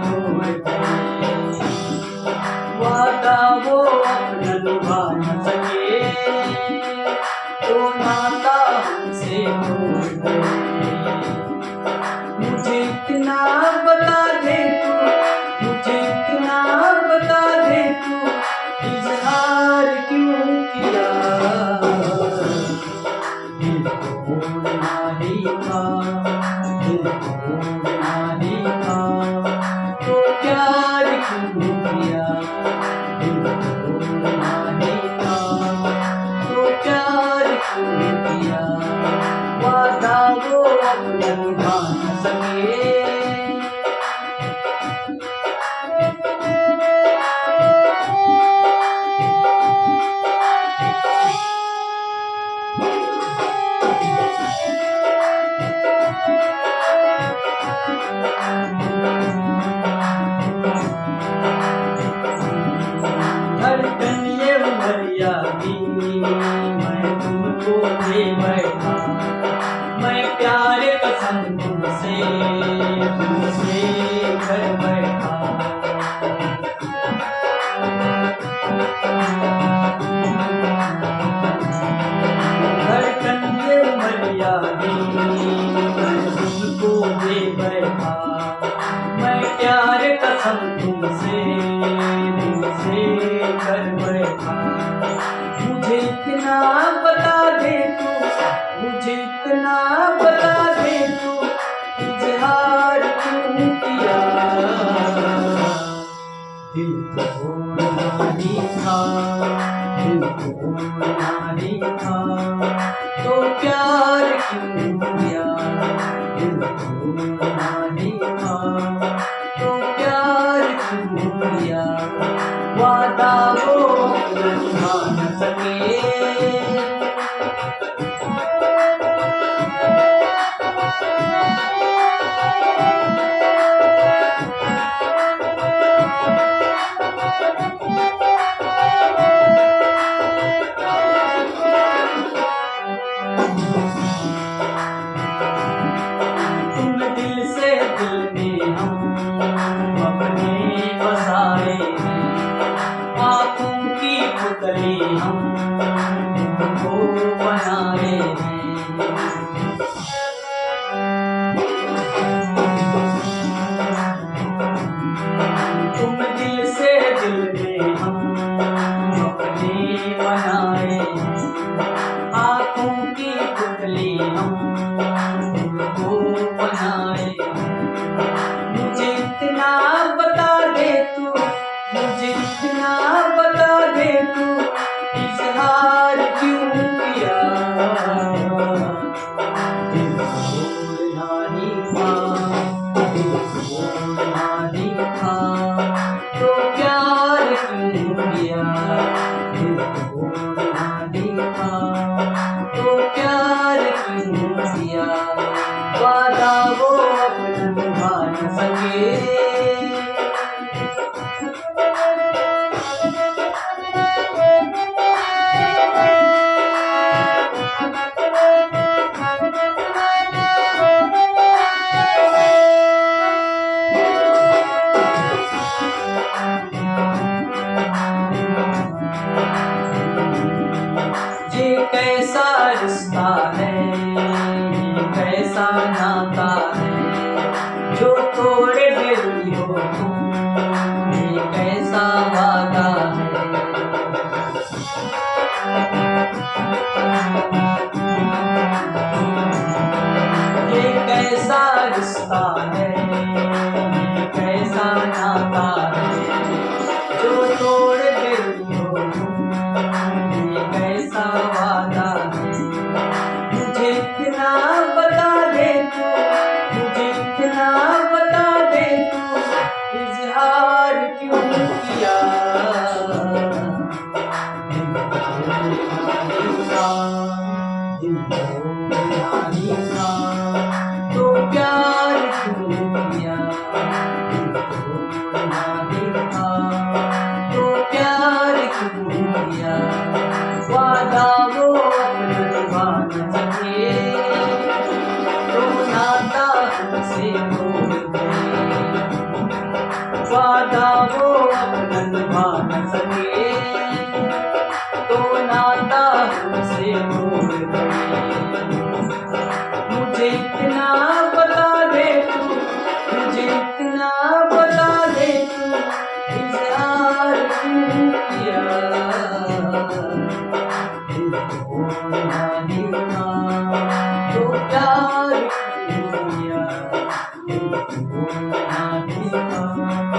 तोड़ गए, वादा वो अपना निभा न सके, तो नाता हमसे तोड़ गए। मुझे इतना बता दे तू, मुझे इतना बता दे तू, इजहार क्यों किया, दिल तोड़ना ही था, दिल तोड़ना ही था, तो प्यार क्यों किया, दिल तोड़ना ही था, तो प्यार क्यों किया, वादा वो अपना निभा न सके। धड़कन ये उमरिया भी मैं तुमको दे बैठा, मैं प्यार कसम तुमसे घर बैठा। धड़कन ये उमरिया भी मैं तुमको दे बैठा, मैं प्यार कसम तुमसे घर बैठा। मुझे इतना बता दे तू, मुझे इतना बता दे तू, इजहार क्यों किया, दिल तोड़ना ही था, दिल तोड़ना ही था, तो प्यार क्यों किया, दिल तोड़ना ही था, तो प्यार क्यों किया, वादा वो निभा न सके। तुम दिल से दिल में हम अपने बसाए हैं, आँखों की पुतली हम तुमको बनाए हैं। तुम दिल से दिल में हम अपने बनाए हैं, आँखों की पुतली हम तुमको बनाए हैं। मुझे इतना बता दे तू, मुझे इतना बता दे तू, इजहार क्यों किया, दिल तोड़ना ही था, दिल तोड़ना ही था, तो प्यार क्यों किया, दिल तोड़ना ही था, तो प्यार क्यों किया, वादा वो अपना निभा न सके। वादा वो अपना निभा न सके तो नाता हमसे मोड़ गए। मुझे इतना बता दे तू, मुझे इतना बता दे तू, इज़हार क्यों किया, दिल तोड़ना ही था तो प्यार क्यों किया, दिल तोड़ना ही था।